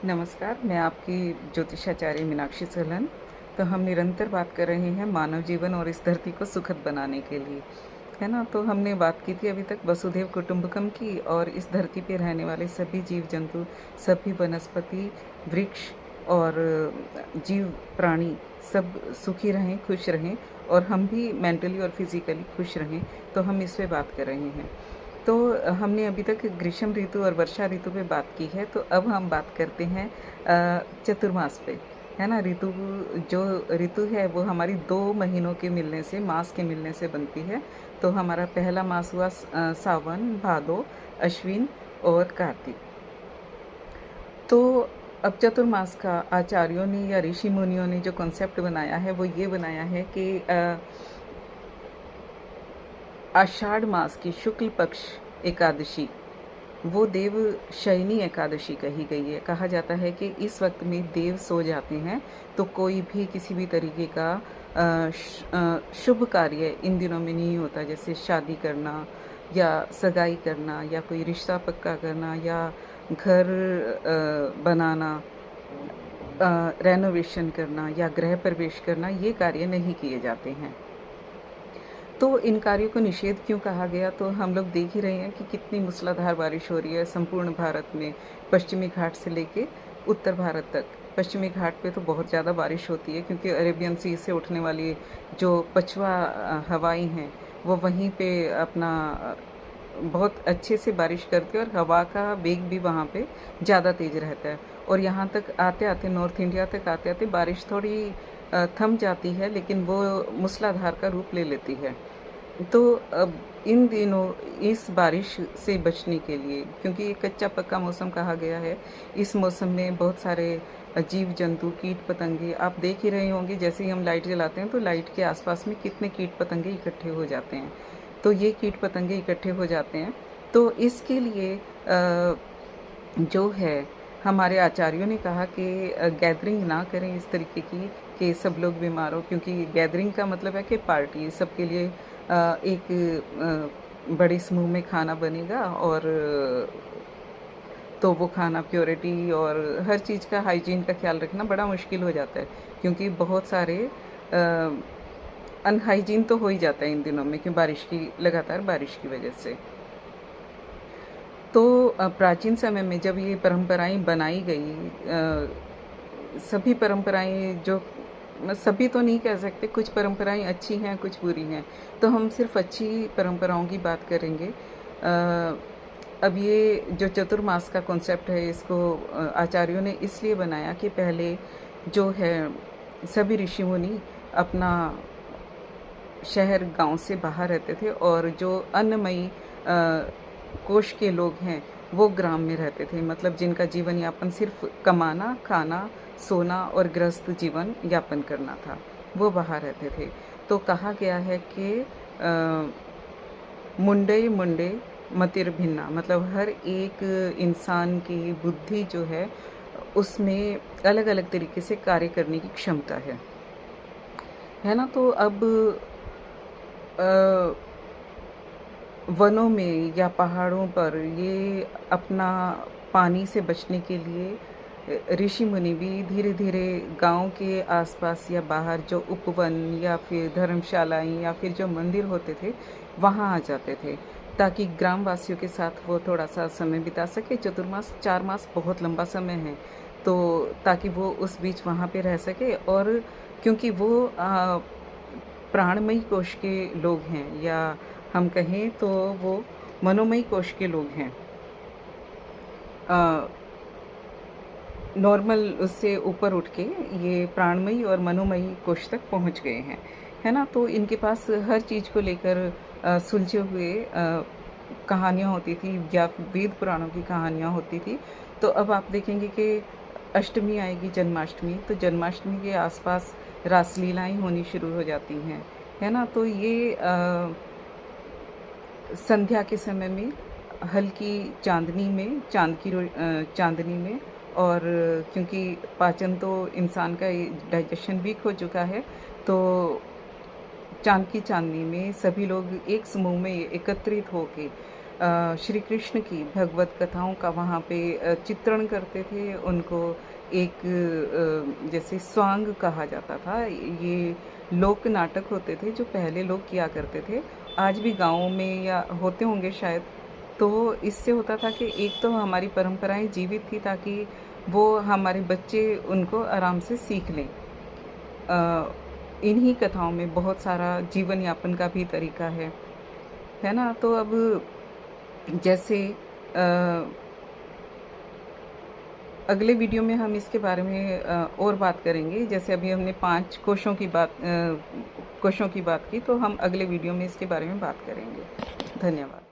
नमस्कार, मैं आपकी ज्योतिषाचार्य मीनाक्षी सहलन। तो हम निरंतर बात कर रहे हैं मानव जीवन और इस धरती को सुखद बनाने के लिए, है ना? तो हमने बात की थी अभी तक वसुधैव कुटुंबकम की, और इस धरती पे रहने वाले सभी जीव-जंतु, सभी वनस्पति, वृक्ष और जीव प्राणी सब सुखी रहें, खुश रहें, और हम भी मेंटली और फिज़िकली खुश रहें। तो हम इस पे बात कर रहे हैं। तो हमने अभी तक ग्रीष्म ऋतु और वर्षा ऋतु पे बात की है, तो अब हम बात करते हैं चतुर्मास पे, है ना? जो ऋतु है वो हमारी 2 महीनों के मिलने से, मास के मिलने से बनती है। तो हमारा पहला मास हुआ सावन, भादो, अश्विन और कार्तिक। तो अब चतुर्मास का आचार्यों ने या ऋषि मुनियों ने जो कॉन्सेप्ट बनाया है वो ये बनाया है कि आषाढ़ मास की शुक्ल पक्ष एकादशी वो देव शयनी एकादशी कही गई है। कहा जाता है कि इस वक्त में देव सो जाते हैं, तो कोई भी किसी भी तरीके का शुभ कार्य इन दिनों में नहीं होता, जैसे शादी करना या सगाई करना या कोई रिश्ता पक्का करना या घर बनाना, रेनोवेशन करना या गृह प्रवेश करना, ये कार्य नहीं किए जाते हैं। तो इन कार्यों को निषेध क्यों कहा गया? तो हम लोग देख ही रहे हैं कि कितनी मूसलाधार बारिश हो रही है संपूर्ण भारत में, पश्चिमी घाट से लेके उत्तर भारत तक। पश्चिमी घाट पे तो बहुत ज़्यादा बारिश होती है, क्योंकि अरेबियन सी से उठने वाली जो पछुआ हवाएं हैं वो वहीं पे अपना बहुत अच्छे से बारिश करती है, और हवा का वेग भी वहाँ पे ज़्यादा तेज़ रहता है। और यहाँ तक आते आते, नॉर्थ इंडिया तक आते आते बारिश थोड़ी थम जाती है, लेकिन वो मूसलाधार का रूप ले लेती है। तो अब इन दिनों इस बारिश से बचने के लिए, क्योंकि ये कच्चा पक्का मौसम कहा गया है, इस मौसम में बहुत सारे जीव जंतु, कीट पतंगे, आप देख ही रहे होंगे, जैसे ही हम लाइट जलाते हैं तो लाइट के आसपास में कितने कीट पतंगे इकट्ठे हो जाते हैं। तो ये कीट पतंगे इकट्ठे हो जाते हैं, तो इसके लिए जो है हमारे आचार्यों ने कहा कि गैदरिंग ना करें इस तरीके की कि सब लोग बीमार हो, क्योंकि गैदरिंग का मतलब है कि पार्टी, सबके लिए एक बड़े समूह में खाना बनेगा, और तो वो खाना प्योरिटी और हर चीज़ का, हाइजीन का ख्याल रखना बड़ा मुश्किल हो जाता है, क्योंकि बहुत सारे अनहाइजीन तो हो ही जाता है इन दिनों में, कि लगातार बारिश की वजह से। तो प्राचीन समय में जब ये परंपराएं बनाई गई, सभी परंपराएं, जो सभी तो नहीं कह सकते, कुछ परंपराएं अच्छी हैं, कुछ बुरी हैं, तो हम सिर्फ अच्छी परंपराओं की बात करेंगे। अब ये जो चतुर्मास का कॉन्सेप्ट है, इसको आचार्यों ने इसलिए बनाया कि पहले जो है सभी ऋषि मुनि अपना शहर गांव से बाहर रहते थे, और जो अन्नमयी कोश के लोग हैं वो ग्राम में रहते थे, मतलब जिनका जीवन यापन सिर्फ कमाना, खाना, सोना और गृहस्थ जीवन यापन करना था, वो बाहर रहते थे। तो कहा गया है कि मुंडे मुंडे मतिर भिन्ना, मतलब हर एक इंसान की बुद्धि जो है उसमें अलग अलग तरीके से कार्य करने की क्षमता है ना? तो अब वनों में या पहाड़ों पर ये अपना पानी से बचने के लिए ऋषि मुनि भी धीरे धीरे गांव के आसपास या बाहर जो उपवन या फिर धर्मशालाएं या फिर जो मंदिर होते थे वहां आ जाते थे, ताकि ग्रामवासियों के साथ वो थोड़ा सा समय बिता सके। चतुर्मास 4 मास बहुत लंबा समय है, तो ताकि वो उस बीच वहाँ पे रह सके, और क्योंकि वो प्राणमयी कोश के लोग हैं, या हम कहें तो वो मनोमयी कोश के लोग हैं, नॉर्मल उससे ऊपर उठ के ये प्राणमयी और मनोमयी कोश तक पहुंच गए हैं, है ना? तो इनके पास हर चीज़ को लेकर सुलझे हुए कहानियाँ होती थी, या वेद पुराणों की कहानियाँ होती थी। तो अब आप देखेंगे कि अष्टमी आएगी, जन्माष्टमी, तो जन्माष्टमी के आसपास रासलीलाएं होनी शुरू हो जाती हैं, है ना? तो ये संध्या के समय में हल्की चांदनी में, चांदनी में, और क्योंकि पाचन तो इंसान का डाइजेशन वीक हो चुका है, तो चांद की चांदनी में सभी लोग एक समूह में एकत्रित होके श्री कृष्ण की भगवत कथाओं का वहाँ पे चित्रण करते थे। उनको एक जैसे स्वांग कहा जाता था। ये लोक नाटक होते थे जो पहले लोग किया करते थे। आज भी गाँवों में या होते होंगे शायद। तो इससे होता था कि एक तो हमारी परंपराएं जीवित थी ताकि वो हमारे बच्चे उनको आराम से सीख लें। इन्हीं कथाओं में बहुत सारा जीवन यापन का भी तरीका है ना? तो अब जैसे अगले वीडियो में हम इसके बारे में और बात करेंगे। जैसे अभी हमने 5 कोशों की बात की, तो हम अगले वीडियो में इसके बारे में बात करेंगे। धन्यवाद।